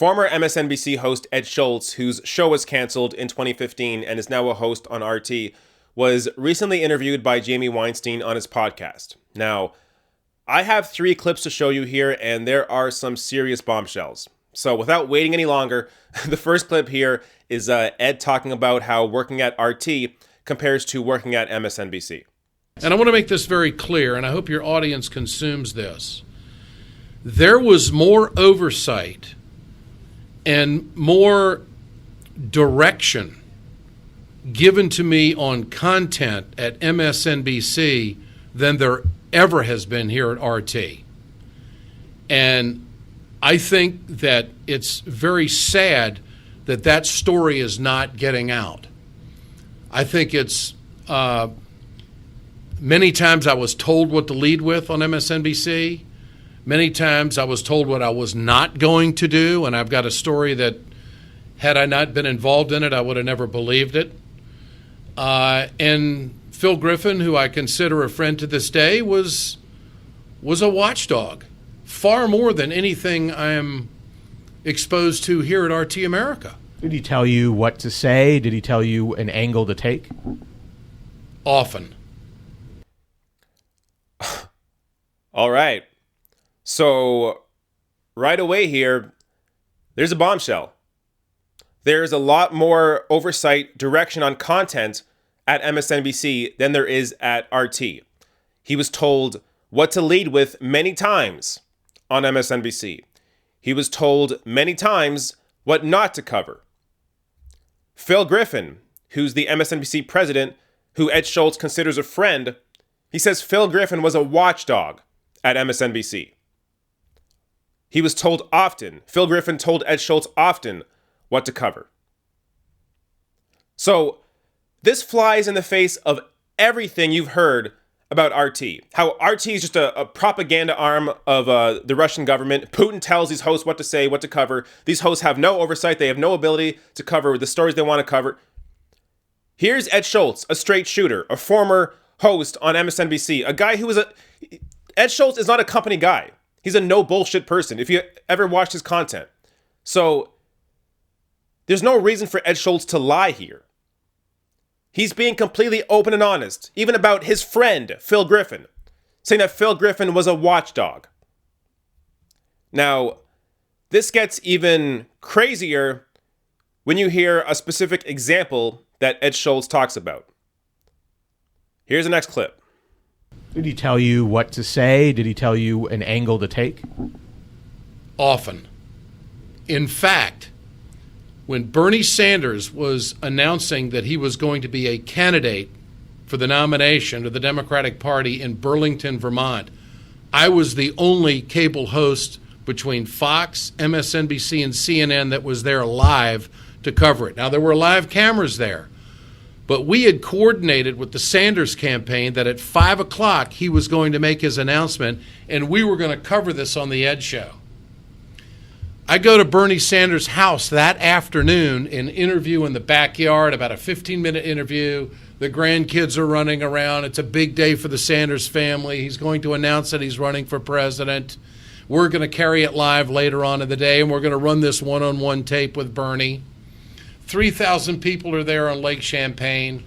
Former MSNBC host Ed Schultz, whose show was canceled in 2015 and is now a host on RT, was recently interviewed by Jamie Weinstein on his podcast. Now, I have 3 clips to show you here, and there are some serious bombshells. So without waiting any longer, the first clip here is Ed talking about how working at RT compares to working at MSNBC. And I want to make this very clear, and I hope your audience consumes this. There was more oversight and more direction given to me on content at MSNBC than there ever has been here at RT. And I think that it's very sad that that story is not getting out. I think it's many times I was told what to lead with on MSNBC. Many times I was told what I was not going to do, and I've got a story that, had I not been involved in it, I would have never believed it. And Phil Griffin, who I consider a friend to this day, was a watchdog, far more than anything I am exposed to here at RT America. Did he tell you what to say? Did he tell you an angle to take? Often. All right. So right away here, there's a bombshell. There's a lot more oversight, direction on content at MSNBC than there is at RT. He was told what to lead with many times on MSNBC. He was told many times what not to cover. Phil Griffin, who's the MSNBC president, who Ed Schultz considers a friend, he says Phil Griffin was a watchdog at MSNBC. He was told often, Phil Griffin told Ed Schultz often what to cover. So this flies in the face of everything you've heard about RT. How RT is just a propaganda arm of the Russian government. Putin tells these hosts what to say, what to cover. These hosts have no oversight. They have no ability to cover the stories they want to cover. Here's Ed Schultz, a straight shooter, a former host on MSNBC, a guy who was Ed Schultz is not a company guy. He's a no bullshit person, if you ever watched his content. So there's no reason for Ed Schultz to lie here. He's being completely open and honest, even about his friend, Phil Griffin, saying that Phil Griffin was a watchdog. Now, this gets even crazier when you hear a specific example that Ed Schultz talks about. Here's the next clip. Did he tell you what to say? Did he tell you an angle to take? Often. In fact, when Bernie Sanders was announcing that he was going to be a candidate for the nomination of the Democratic Party in Burlington, Vermont, I was the only cable host between Fox, MSNBC, and CNN that was there live to cover it. Now, there were live cameras there, but we had coordinated with the Sanders campaign that at 5 o'clock he was going to make his announcement, and we were going to cover this on the Ed Show. I go to Bernie Sanders' house that afternoon, an interview in the backyard, about a 15-minute interview. The grandkids are running around. It's a big day for the Sanders family. He's going to announce that he's running for president. We're going to carry it live later on in the day, and we're going to run this one-on-one tape with Bernie. 3,000 people are there on Lake Champlain.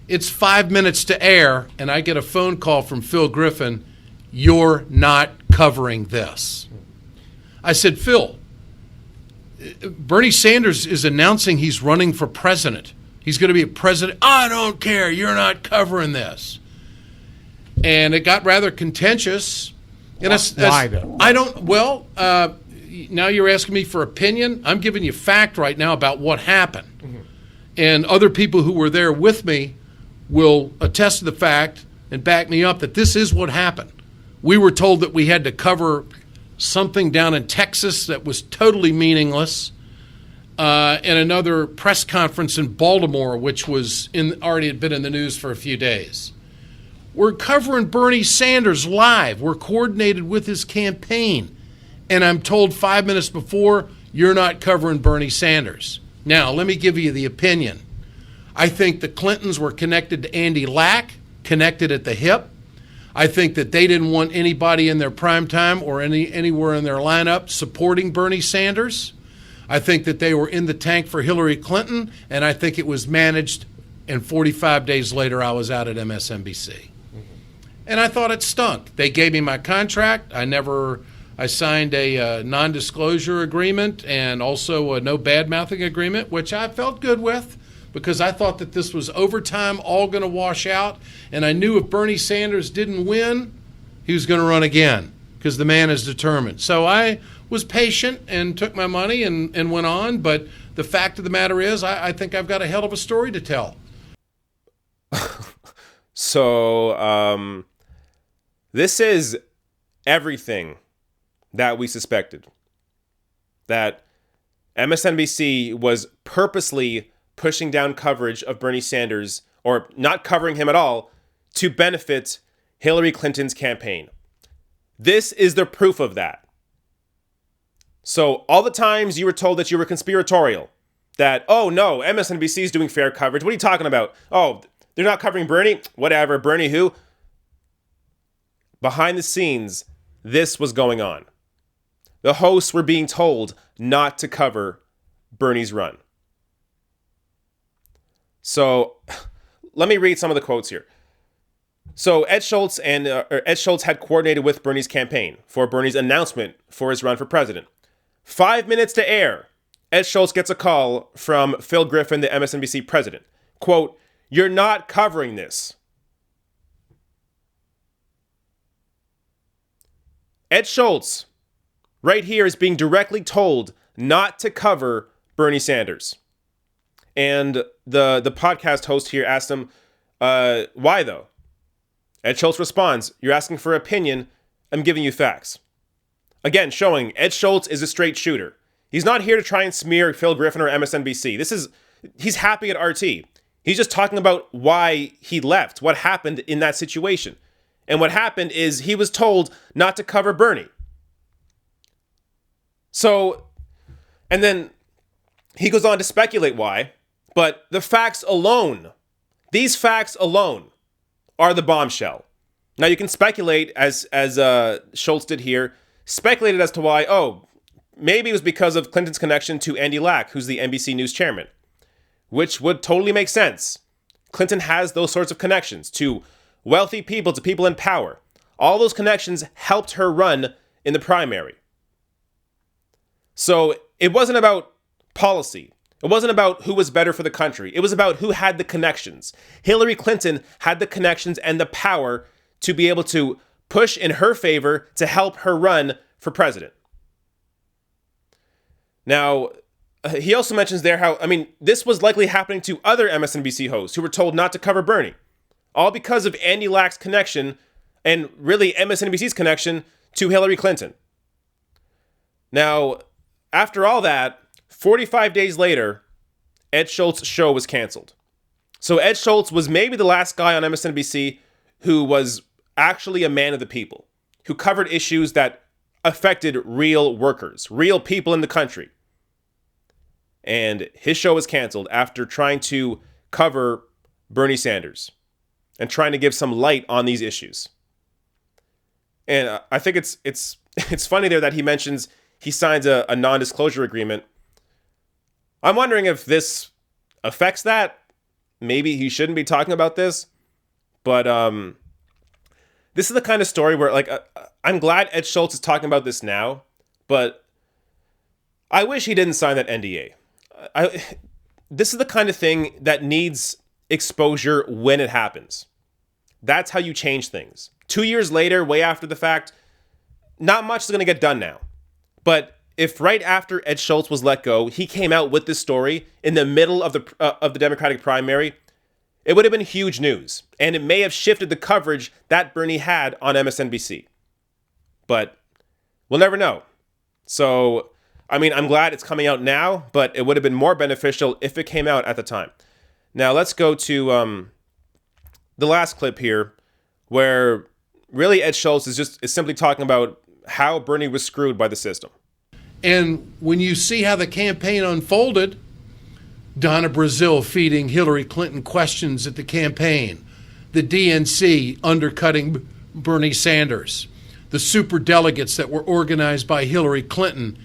It's 5 minutes to air, and I get a phone call from Phil Griffin, "You're not covering this." I said, "Phil, Bernie Sanders is announcing he's running for president. He's going to be a president. I don't care. You're not covering this." And it got rather contentious. And Why though? I don't, well, now you're asking me for opinion. I'm giving you fact right now about what happened. Mm-hmm. And other people who were there with me will attest to the fact and back me up that this is what happened. We were told that we had to cover something down in Texas that was totally meaningless, and another press conference in Baltimore, which was already had been in the news for a few days. We're covering Bernie Sanders live. We're coordinated with his campaign. And I'm told 5 minutes before, you're not covering Bernie Sanders. Now, let me give you the opinion. I think the Clintons were connected to Andy Lack, connected at the hip. I think that they didn't want anybody in their prime time or anywhere in their lineup supporting Bernie Sanders. I think that they were in the tank for Hillary Clinton, and I think it was managed, and 45 days later I was out at MSNBC. And I thought it stunk. They gave me my contract. I signed a non-disclosure agreement and also a no bad-mouthing agreement, which I felt good with because I thought that this was over time all going to wash out. And I knew if Bernie Sanders didn't win, he was going to run again because the man is determined. So I was patient and took my money and went on. But the fact of the matter is I think I've got a hell of a story to tell. So this is everything that we suspected. That MSNBC was purposely pushing down coverage of Bernie Sanders, or not covering him at all, to benefit Hillary Clinton's campaign. This is the proof of that. So all the times you were told that you were conspiratorial, that, oh no, MSNBC is doing fair coverage. What are you talking about? Oh, they're not covering Bernie? Whatever, Bernie who? Behind the scenes, this was going on. The hosts were being told not to cover Bernie's run. So let me read some of the quotes here. So Ed Schultz had coordinated with Bernie's campaign for Bernie's announcement for his run for president. 5 minutes to air, Ed Schultz gets a call from Phil Griffin, the MSNBC president. Quote, "You're not covering this." Ed Schultz, right here, is being directly told not to cover Bernie Sanders. And the podcast host here asked him, why though? Ed Schultz responds, "You're asking for opinion. I'm giving you facts." Again, showing Ed Schultz is a straight shooter. He's not here to try and smear Phil Griffin or MSNBC. He's happy at RT. He's just talking about why he left, what happened in that situation. And what happened is he was told not to cover Bernie. So, and then he goes on to speculate why, but the facts alone, these facts alone are the bombshell. Now you can speculate, as Schultz did here, speculated as to why, maybe it was because of Clinton's connection to Andy Lack, who's the NBC News chairman, which would totally make sense. Clinton has those sorts of connections to wealthy people, to people in power. All those connections helped her run in the primary. So it wasn't about policy. It wasn't about who was better for the country. It was about who had the connections. Hillary Clinton had the connections and the power to be able to push in her favor to help her run for president. Now, he also mentions there how, this was likely happening to other MSNBC hosts who were told not to cover Bernie. All because of Andy Lack's connection, and really MSNBC's connection, to Hillary Clinton. Now, after all that, 45 days later, Ed Schultz's show was canceled. So Ed Schultz was maybe the last guy on MSNBC who was actually a man of the people, who covered issues that affected real workers, real people in the country. And his show was canceled after trying to cover Bernie Sanders and trying to give some light on these issues. And I think it's funny there that he mentions he signs a non-disclosure agreement. I'm wondering if this affects that. Maybe he shouldn't be talking about this. But this is the kind of story where, I'm glad Ed Schultz is talking about this now, but I wish he didn't sign that NDA. This is the kind of thing that needs exposure when it happens. That's how you change things. 2 years later, way after the fact, not much is going to get done now. But if right after Ed Schultz was let go, he came out with this story in the middle of the Democratic primary, it would have been huge news. And it may have shifted the coverage that Bernie had on MSNBC. But we'll never know. So, I'm glad it's coming out now, but it would have been more beneficial if it came out at the time. Now, let's go to the last clip here, where really Ed Schultz is simply talking about how Bernie was screwed by the system. And when you see how the campaign unfolded, Donna Brazile feeding Hillary Clinton questions at the campaign, the DNC undercutting Bernie Sanders, the super delegates that were organized by Hillary Clinton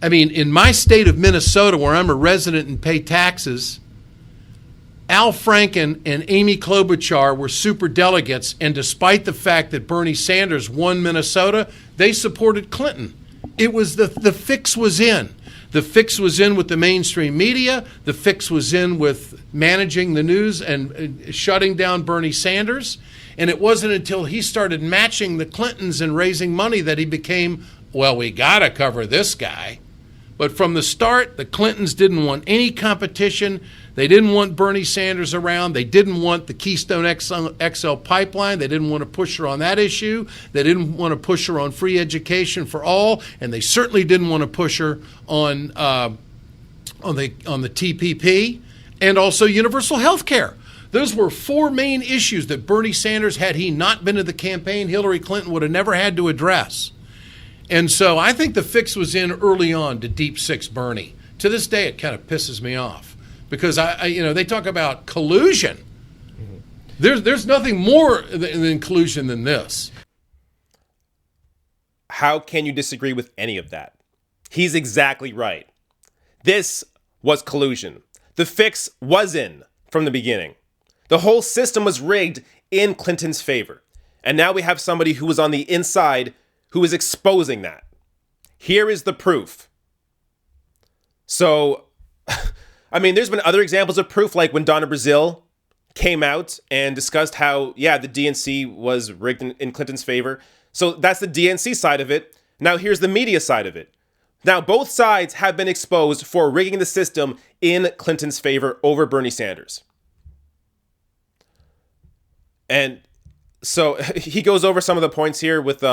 I mean, in my state of Minnesota, where I'm a resident and pay taxes, Al Franken and Amy Klobuchar were super delegates, and despite the fact that Bernie Sanders won Minnesota, they supported Clinton. It was the fix was in. The fix was in with the mainstream media. The fix was in with managing the news and shutting down Bernie Sanders. And it wasn't until he started matching the Clintons and raising money that he became, well, we got to cover this guy. But from the start, the Clintons didn't want any competition. They didn't want Bernie Sanders around. They didn't want the Keystone XL pipeline. They didn't want to push her on that issue. They didn't want to push her on free education for all, and they certainly didn't want to push her on the TPP and also universal health care. Those were four main issues that Bernie Sanders, had he not been to the campaign, Hillary Clinton would have never had to address. And so I think the fix was in early on to Deep Six Bernie. To this day, it kind of pisses me off because they talk about collusion. Mm-hmm. There's nothing more than collusion than this. How can you disagree with any of that? He's exactly right. This was collusion. The fix was in from the beginning. The whole system was rigged in Clinton's favor. And now we have somebody who was on the inside who is exposing that. Here is the proof. So, I mean, there's been other examples of proof, like when Donna Brazile came out and discussed how, the DNC was rigged in Clinton's favor. So that's the DNC side of it. Now here's the media side of it. Now both sides have been exposed for rigging the system in Clinton's favor over Bernie Sanders. And so he goes over some of the points here with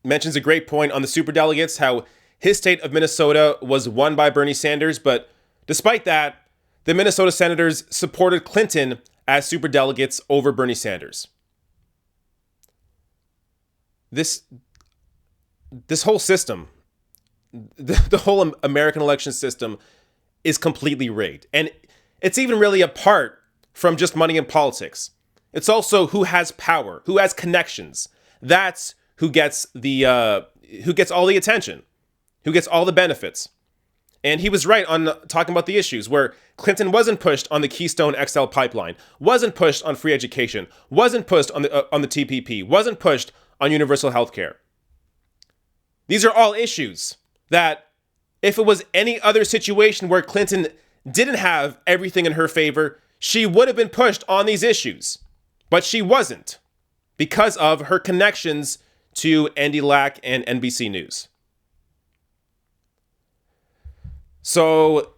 mentions a great point on the superdelegates, how his state of Minnesota was won by Bernie Sanders, but despite that, the Minnesota senators supported Clinton as superdelegates over Bernie Sanders. This whole system, the whole American election system is completely rigged. And it's even really apart from just money in politics. It's also who has power, who has connections. That's who gets all the attention, who gets all the benefits. And he was right on talking about the issues where Clinton wasn't pushed on the Keystone XL pipeline, wasn't pushed on free education, wasn't pushed on the TPP, wasn't pushed on universal health care. These are all issues that if it was any other situation where Clinton didn't have everything in her favor, she would have been pushed on these issues. But she wasn't because of her connections to Andy Lack and NBC News. So,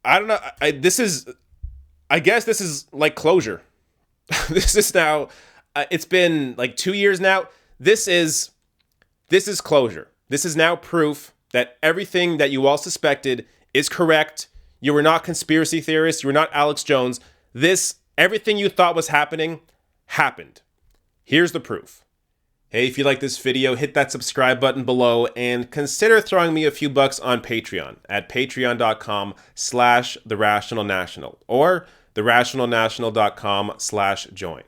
I don't know. I guess this is like closure. This is now, it's been like 2 years now. This is closure. This is now proof that everything that you all suspected is correct. You were not conspiracy theorists. You were not Alex Jones. Everything you thought was happening, happened. Here's the proof. Hey, if you like this video, hit that subscribe button below and consider throwing me a few bucks on Patreon at patreon.com/therationalnational or therationalnational.com/join.